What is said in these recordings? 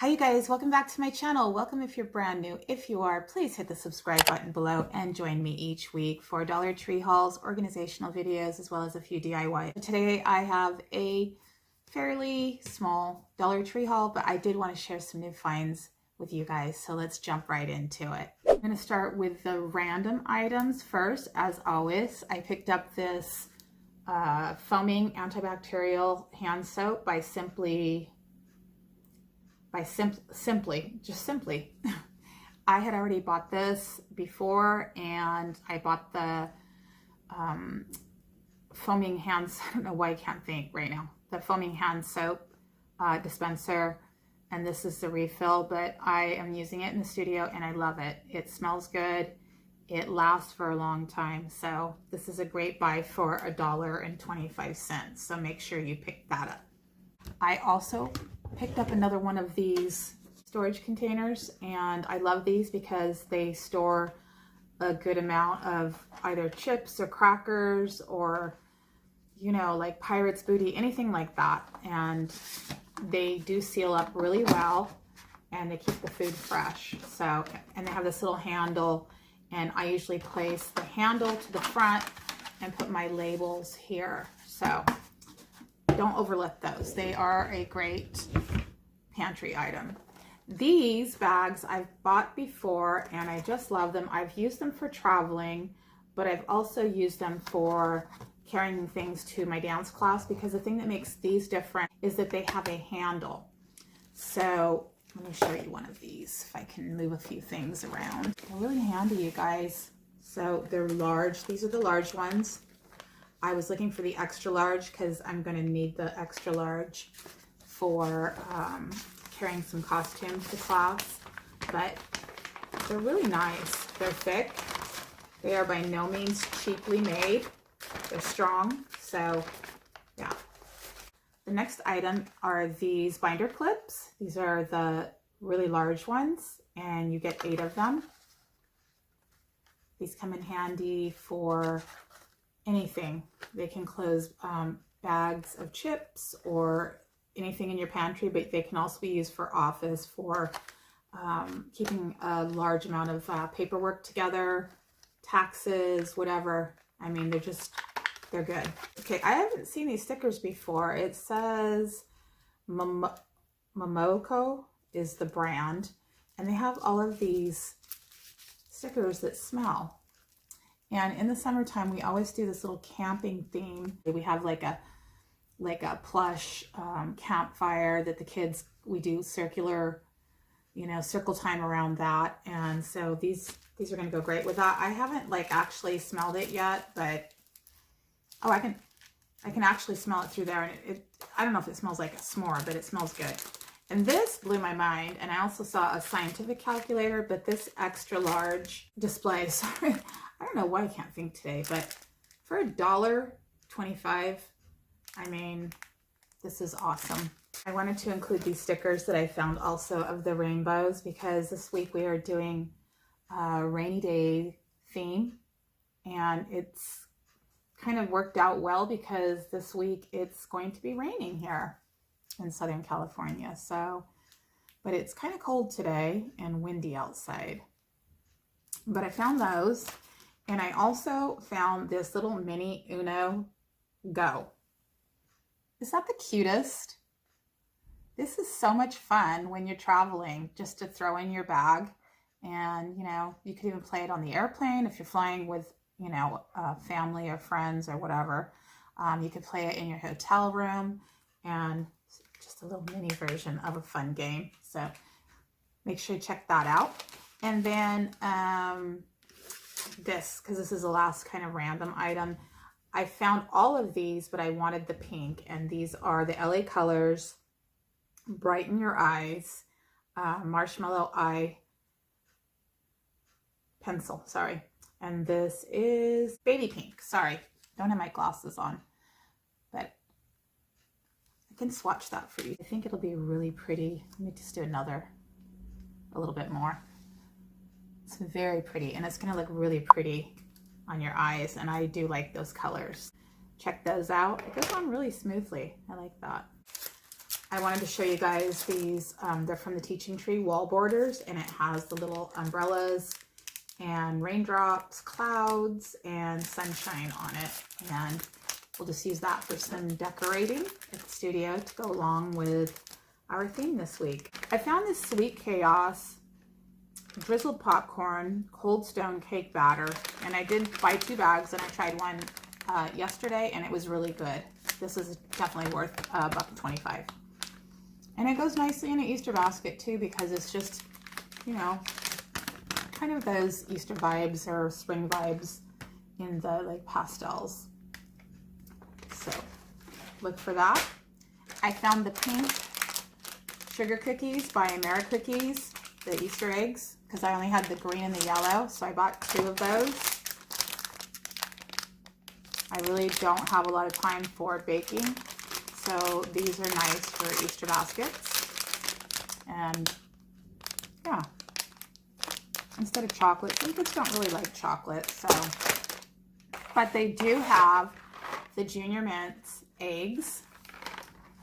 Hi you guys, welcome back to my channel. Welcome if you're brand new. If you are, please hit the subscribe button below and join me each week for Dollar Tree hauls, organizational videos, as well as a few DIY. Today I have a fairly small Dollar Tree haul, but I did want to share some new finds with you guys, so let's jump right into it. I'm going to start with the random items first. As always, I picked up this foaming antibacterial hand soap by Simply. I had already bought this before, and I bought the foaming hands. I don't know why I can't think right now. The foaming hand soap dispenser, and this is the refill, but I am using it in the studio and I love it. It smells good. It lasts for a long time. So this is a great buy for $1.25. So make sure you pick that up. I also picked up another one of these storage containers, and I love these because they store a good amount of either chips or crackers or, you know, like Pirate's Booty, anything like that. And they do seal up really well and they keep the food fresh. So, and they have this little handle, and I usually place the handle to the front and put my labels here. So don't overlook those. They are a great pantry item. These bags I've bought before and I just love them. I've used them for traveling, but I've also used them for carrying things to my dance class, because the thing that makes these different is that they have a handle. So let me show you one of these, if I can move a few things around. They're really handy, you guys. So they're large. These are the large ones. I was looking for the extra large because I'm going to need the extra large for carrying some costumes to class, but they're really nice. They're thick. They are by no means cheaply made. They're strong. So yeah. The next item are these binder clips. These are the really large ones, and you get 8 of them. These come in handy for anything. They can close bags of chips or anything in your pantry, but they can also be used for office, for keeping a large amount of paperwork together, taxes, whatever. I mean, they're good. Okay, I haven't seen these stickers before. It says Momoko is the brand, and they have all of these stickers that smell. And in the summertime, we always do this little camping theme. We have like a plush campfire that the kids, we do circular, you know, circle time around that. And so these are going to go great with that. I haven't like actually smelled it yet, but oh, I can actually smell it through there. And I don't know if it smells like a s'more, but it smells good. And this blew my mind. And I also saw a scientific calculator, but this extra large display, sorry, I don't know why I can't think today, but for $1.25, I mean, this is awesome. I wanted to include these stickers that I found also of the rainbows, because this week we are doing a rainy day theme, and it's kind of worked out well because this week it's going to be raining here in Southern California. So, but it's kind of cold today and windy outside. But I found those, and I also found this little mini Uno Go. Is that the cutest? This is so much fun when you're traveling, just to throw in your bag. And, you know, you could even play it on the airplane if you're flying with, you know, family or friends or whatever. You could play it in your hotel room, and just a little mini version of a fun game. So make sure you check that out. And then this, because this is the last kind of random item. I found all of these, but I wanted the pink, and these are the LA Colors Brighten Your Eyes Marshmallow Eye Pencil, sorry. And this is baby pink. Sorry, don't have my glasses on, but I can swatch that for you. I think it'll be really pretty. Let me just do a little bit more. It's very pretty, and it's gonna look really pretty on your eyes, and I do like those colors. Check those out. It goes on really smoothly. I like that. I wanted to show you guys these. They're from the Teaching Tree wall borders, and it has the little umbrellas and raindrops, clouds, and sunshine on it. And we'll just use that for some decorating at the studio to go along with our theme this week. I found this Sweet Chaos drizzled popcorn cold stone cake batter, and I did buy 2 bags, and I tried one yesterday, and it was really good. This is definitely worth $1.25. And it goes nicely in an Easter basket too, because it's just, you know, kind of those Easter vibes or spring vibes in the like pastels. So look for that. I found the pink sugar cookies by Americookies, the Easter eggs, because I only had the green and the yellow, so I bought 2 of those. I really don't have a lot of time for baking, so these are nice for Easter baskets. And yeah, instead of chocolate, some kids don't really like chocolate, so. But they do have the Junior Mints eggs,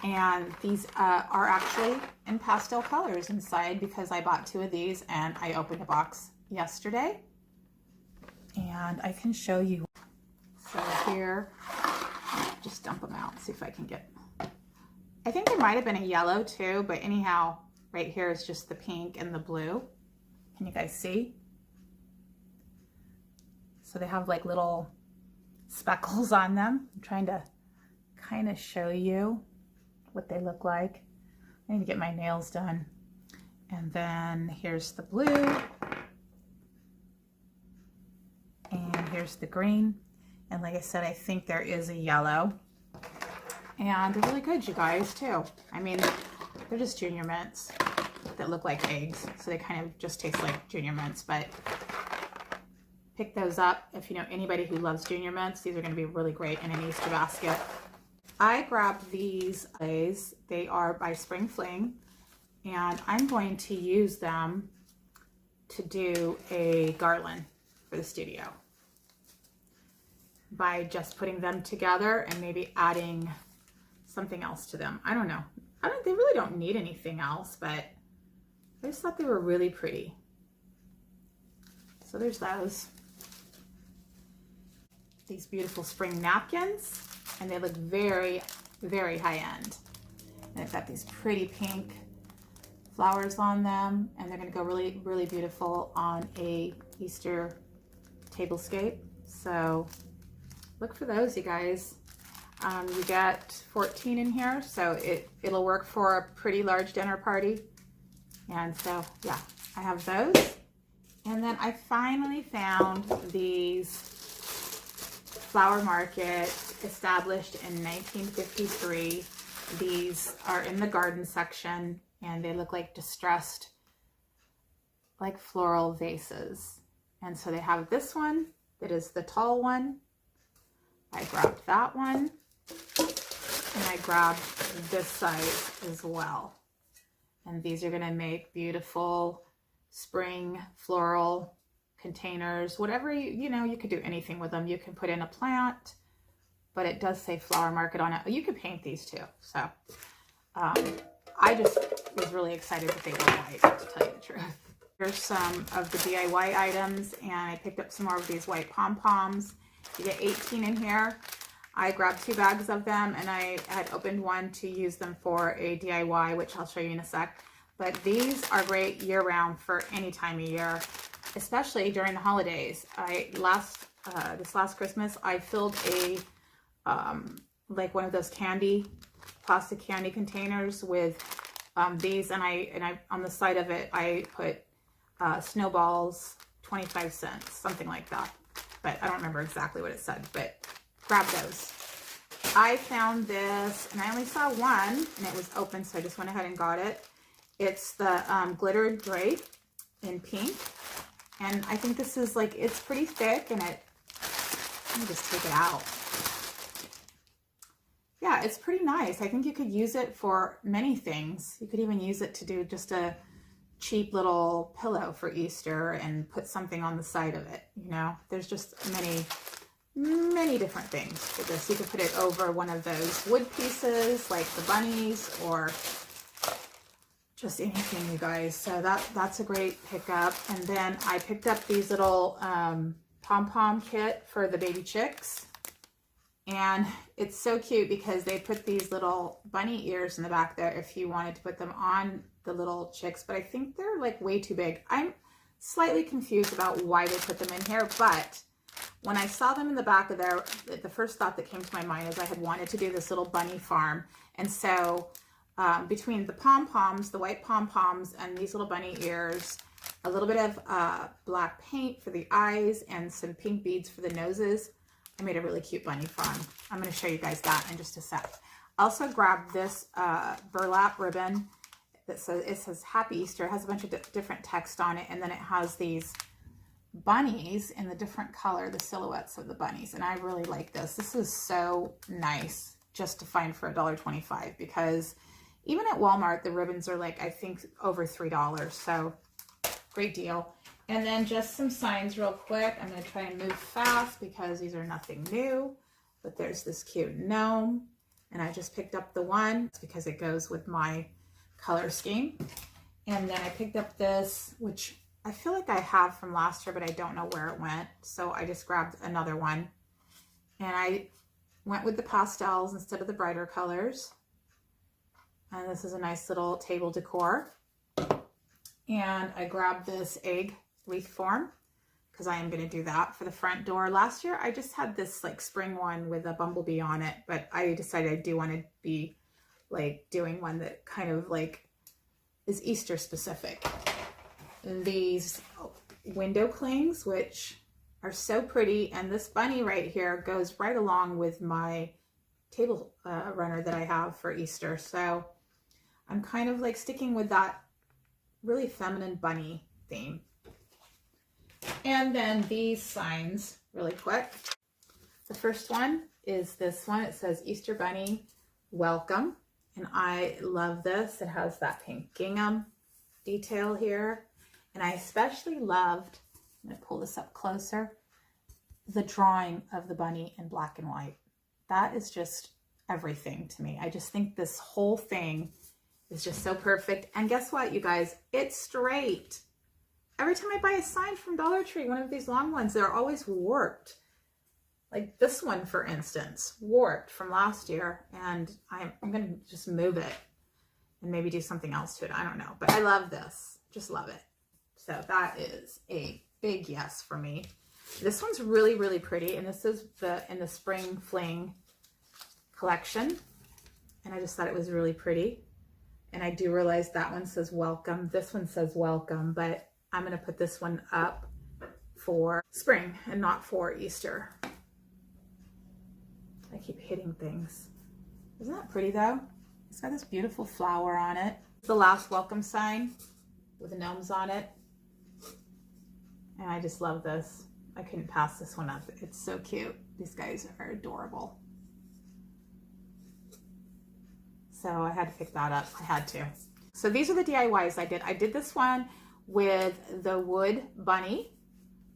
and these are actually in pastel colors inside, because I bought 2 of these and I opened a box yesterday, and I can show you. So here, just dump them out, see if I can get, I think there might have been a yellow too, but anyhow, right here is just the pink and the blue. Can you guys see? So they have like little speckles on them. I'm trying to kind of show you what they look like. I need to get my nails done. And then here's the blue. And here's the green. And like I said, I think there is a yellow. And they're really good, you guys, too. I mean, they're just Junior Mints that look like eggs. So they kind of just taste like Junior Mints, but pick those up if you know anybody who loves Junior Mints. These are going to be really great in an Easter basket. I grabbed these glaze. They are by Spring Fling, and I'm going to use them to do a garland for the studio by just putting them together and maybe adding something else to them. I don't know. They really don't need anything else, but I just thought they were really pretty. So there's those. These beautiful spring napkins, and they look very, very high end. And it's got these pretty pink flowers on them, and they're gonna go really, really beautiful on a Easter tablescape. So look for those, you guys. You get 14 in here, so it'll work for a pretty large dinner party. And so, yeah, I have those. And then I finally found these Flower Market, established in 1953. These are in the garden section, and they look like distressed, like floral vases. And so they have this one that is the tall one. I grabbed that one, and I grabbed this size as well. And these are going to make beautiful spring floral containers, whatever you know, you could do anything with them. You can put in a plant, but it does say Flower Market on it. You could paint these too. So I just was really excited that they were white, to tell you the truth. Here's some of the DIY items, and I picked up some more of these white pom-poms. You get 18 in here. I grabbed 2 bags of them, and I had opened one to use them for a DIY, which I'll show you in a sec. But these are great year-round for any time of year, especially during the holidays. This last Christmas, I filled a like one of those plastic candy containers with these, and I on the side of it I put snowballs, 25 cents, something like that. But I don't remember exactly what it said, but grab those. I found this, and I only saw one, and it was open, so I just went ahead and got it. It's the glittered grape in pink, and I think this is like, it's pretty thick, and let me just take it out. Yeah, it's pretty nice. I think you could use it for many things. You could even use it to do just a cheap little pillow for Easter and put something on the side of it. You know, there's just many many different things with this. You could put it over one of those wood pieces like the bunnies or just anything, you guys. So that's a great pickup. And then I picked up these little pom-pom kit for the baby chicks. And it's so cute because they put these little bunny ears in the back there if you wanted to put them on the little chicks. But I think they're like way too big. I'm slightly confused about why they put them in here. But when I saw them in the back of there, the first thought that came to my mind is I had wanted to do this little bunny farm. And so between the pom-poms, the white pom-poms, and these little bunny ears, a little bit of black paint for the eyes and some pink beads for the noses, I made a really cute bunny farm. I'm going to show you guys that in just a sec. I also grabbed this burlap ribbon that says, it says Happy Easter. It has a bunch of different text on it, and then it has these bunnies in the different color, the silhouettes of the bunnies, and I really like this. This is so nice just to find for $1.25, because even at Walmart the ribbons are like, I think, over $3, so great deal. And then just some signs real quick. I'm going to try and move fast because these are nothing new, but there's this cute gnome, and I just picked up the one because it goes with my color scheme. And then I picked up this, which I feel like I have from last year, but I don't know where it went. So I just grabbed another one, and I went with the pastels instead of the brighter colors. And this is a nice little table decor. And I grabbed this egg wreath form because I am going to do that for the front door. Last year I just had this like spring one with a bumblebee on it, but I decided I do want to be like doing one that kind of like is Easter specific. And these window clings, which are so pretty, and this bunny right here goes right along with my table runner that I have for Easter. So I'm kind of like sticking with that really feminine bunny theme. And then these signs really quick. The first one is this one. It says Easter Bunny Welcome, and I love this. It has that pink gingham detail here, and I especially loved, I'm going to pull this up closer, the drawing of the bunny in black and white. That is just everything to me. I just think this whole thing is just so perfect. And guess what, you guys? It's straight. Every time I buy a sign from Dollar Tree, one of these long ones, they're always warped. Like this one, for instance, warped from last year. And I'm going to just move it and maybe do something else to it. I don't know. But I love this. Just love it. So that is a big yes for me. This one's really, really pretty. And this is in the Spring Fling collection. And I just thought it was really pretty. And I do realize that one says welcome. This one says welcome, but I'm going to put this one up for spring and not for Easter. I keep hitting things. Isn't that pretty though? It's got this beautiful flower on it. It's the last welcome sign with the gnomes on it. And I just love this. I couldn't pass this one up. It's so cute. These guys are adorable. So I had to pick that up. I had to. So these are the DIYs I did. I did this one with the wood bunny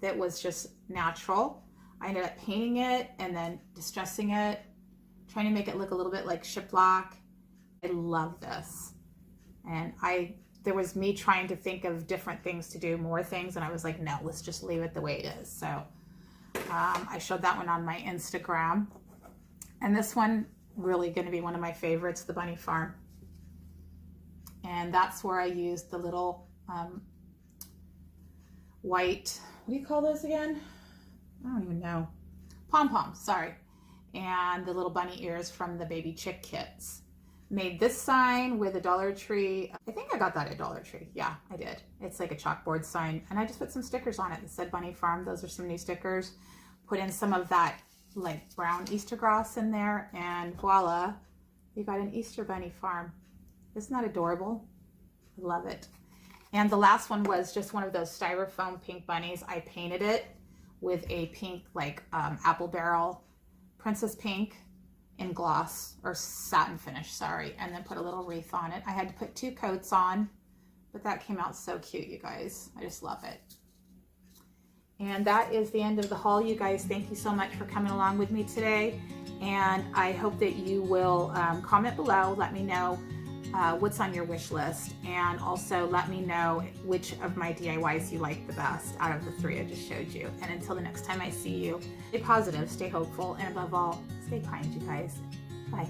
that was just natural. I ended up painting it and then distressing it, trying to make it look a little bit like shiplap. I love this. And there was me trying to think of different things to do, more things, and I was like, no, let's just leave it the way it is. So I showed that one on my Instagram. And this one, really going to be one of my favorites, the bunny farm. And that's where I used the little white, what do you call those again? I don't even know. Pom-poms, sorry. And the little bunny ears from the baby chick kits. Made this sign with a Dollar Tree. I think I got that at Dollar Tree. Yeah, I did. It's like a chalkboard sign. And I just put some stickers on it that said Bunny Farm. Those are some new stickers. Put in some of that like brown Easter grass in there, and voila, you got an Easter bunny farm. Isn't that adorable? I love it. And the last one was just one of those styrofoam pink bunnies. I painted it with a pink like apple barrel princess pink in gloss or satin finish, sorry, and then put a little wreath on it. I had to put 2 coats on, but that came out so cute, you guys. I just love it. And that is the end of the haul, you guys. Thank you so much for coming along with me today. And I hope that you will comment below. Let me know what's on your wish list. And also let me know which of my DIYs you like the best out of the 3 I just showed you. And until the next time I see you, stay positive, stay hopeful, and above all, stay kind, you guys. Bye.